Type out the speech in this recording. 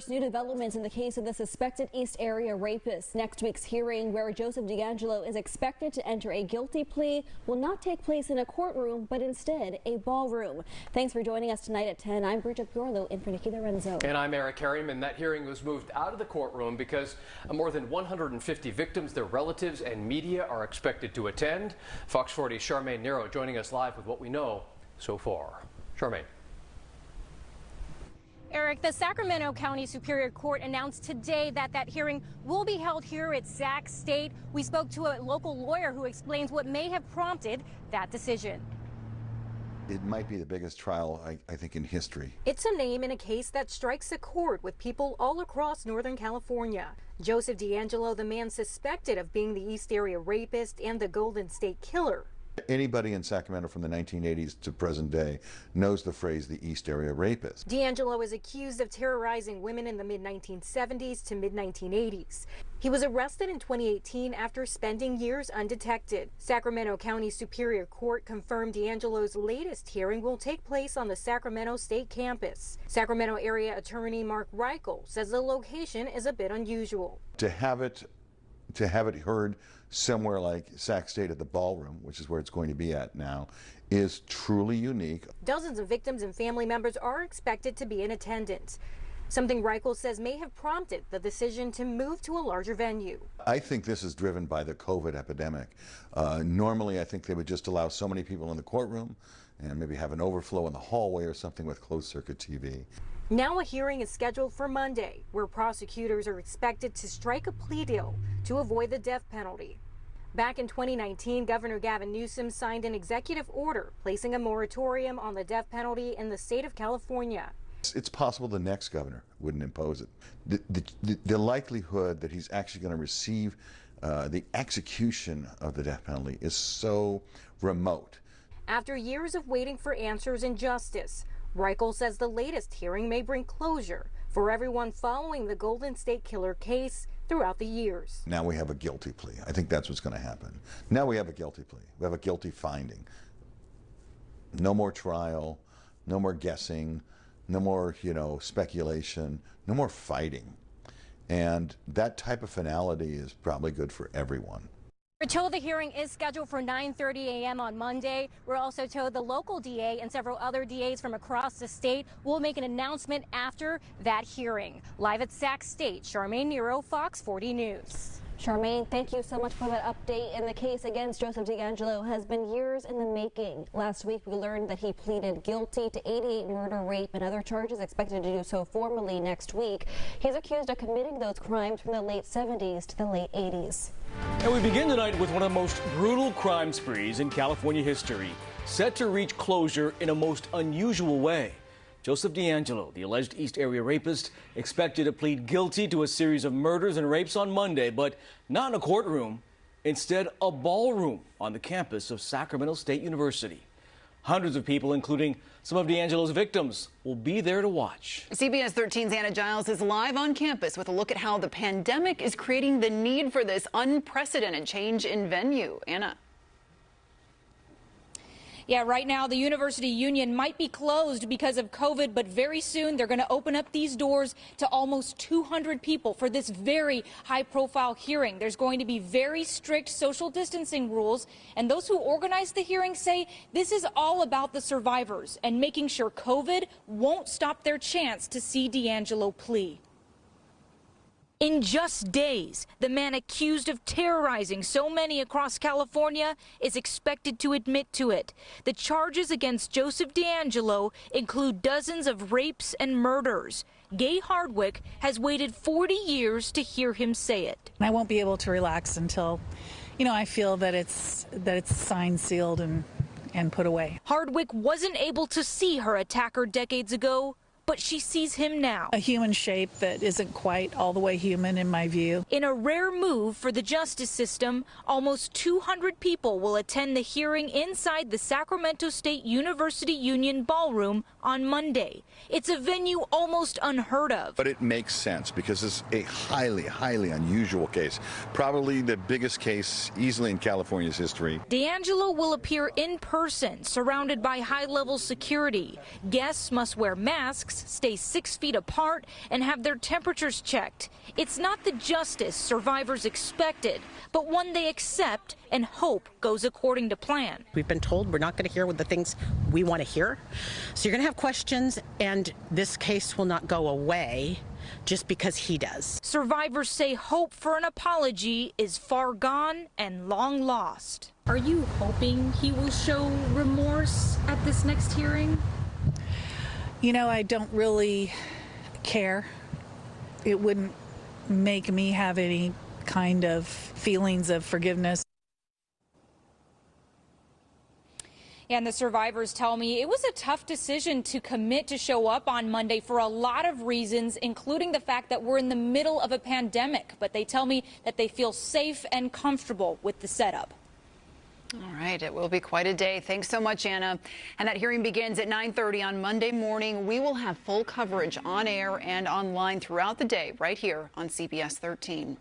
First, new developments in the case of the suspected East Area rapist. Next week's hearing, where Joseph DeAngelo is expected to enter a guilty plea, will not take place in a courtroom, but instead a ballroom. Thanks for joining us tonight at 10. I'm Bridget Bjorlo in for Nikki Lorenzo. And I'm Eric Harriman. That hearing was moved out of the courtroom because more than 150 victims, their relatives, and media are expected to attend. Fox 40's Charmaine Nero joining us live with what we know so far. Charmaine. Eric, the Sacramento County Superior Court announced today that hearing will be held here at Sac State. We spoke to a local lawyer who explains what may have prompted that decision. It might be the biggest trial, I think, in history. It's a name in a case that strikes a chord with people all across Northern California. Joseph DeAngelo, the man suspected of being the East Area rapist and the Golden State Killer. Anybody in Sacramento from the 1980s to present day knows the phrase the East Area rapist. DeAngelo is accused of terrorizing women in the mid-1970s to mid-1980s. He was arrested in 2018 after spending years undetected. Sacramento County Superior Court confirmed DeAngelo's latest hearing will take place on the Sacramento State campus. Sacramento area attorney Mark Reichel says the location is a bit unusual. To have it heard somewhere like Sac State at the ballroom, which is where it's going to be at now, is truly unique. Dozens of victims and family members are expected to be in attendance, something Reichel says may have prompted the decision to move to a larger venue. I think this is driven by the COVID epidemic. Normally, I think they would just allow so many people in the courtroom and maybe have an overflow in the hallway or something with closed-circuit TV. Now a hearing is scheduled for Monday, where prosecutors are expected to strike a plea deal to avoid the death penalty. Back in 2019, Governor Gavin Newsom signed an executive order placing a moratorium on the death penalty in the state of California. It's possible the next governor wouldn't impose it. The likelihood that he's actually going to receive the execution of the death penalty is so remote. After years of waiting for answers and justice, Reichel says the latest hearing may bring closure for everyone following the Golden State Killer case throughout the years. Now we have a guilty plea. I think that's what's going to happen. Now we have a guilty plea. We have a guilty finding. No more trial, no more guessing, no more, speculation, no more fighting. And that type of finality is probably good for everyone. We're told the hearing is scheduled for 9:30 a.m. on Monday. We're also told the local DA and several other DAs from across the state will make an announcement after that hearing. Live at Sac State, Charmaine Nero, Fox 40 News. Charmaine, thank you so much for that update. And the case against Joseph DeAngelo has been years in the making. Last week, we learned that he pleaded guilty to 88 murder, rape, and other charges, expected to do so formally next week. He's accused of committing those crimes from the late 70s to the late 80s. And we begin tonight with one of the most brutal crime sprees in California history, set to reach closure in a most unusual way. Joseph DeAngelo, the alleged East Area rapist, expected to plead guilty to a series of murders and rapes on Monday, but not in a courtroom. Instead, a ballroom on the campus of Sacramento State University. Hundreds of people, including some of DeAngelo's victims, will be there to watch. CBS 13's Anna Giles is live on campus with a look at how the pandemic is creating the need for this unprecedented change in venue. Anna. Yeah, right now the University Union might be closed because of COVID, but very soon they're going to open up these doors to almost 200 people for this very high-profile hearing. There's going to be very strict social distancing rules, and those who organize the hearing say this is all about the survivors and making sure COVID won't stop their chance to see DeAngelo plea. In just days, the man accused of terrorizing so many across California is expected to admit to it. The charges against Joseph DeAngelo include dozens of rapes and murders. Gay Hardwick has waited 40 years to hear him say it. I won't be able to relax until, I feel that it's signed, sealed, and put away. Hardwick wasn't able to see her attacker decades ago, but she sees him now. A human shape that isn't quite all the way human in my view. In a rare move for the justice system, almost 200 people will attend the hearing inside the Sacramento State University Union Ballroom on Monday. It's a venue almost unheard of. But it makes sense because it's a highly, highly unusual case. Probably the biggest case easily in California's history. DeAngelo will appear in person, surrounded by high-level security. Guests must wear masks stay 6 feet apart, and have their temperatures checked. It's not the justice survivors expected, but one they accept and hope goes according to plan. We've been told we're not going to hear the things we want to hear. So you're going to have questions, and this case will not go away just because he does. Survivors say hope for an apology is far gone and long lost. Are you hoping he will show remorse at this next hearing? You know, I don't really care. It wouldn't make me have any kind of feelings of forgiveness. And the survivors tell me it was a tough decision to commit to show up on Monday for a lot of reasons, including the fact that we're in the middle of a pandemic. But they tell me that they feel safe and comfortable with the setup. All right, it will be quite a day. Thanks so much, Anna. And that hearing begins at 9:30 on Monday morning. We will have full coverage on air and online throughout the day right here on CBS 13.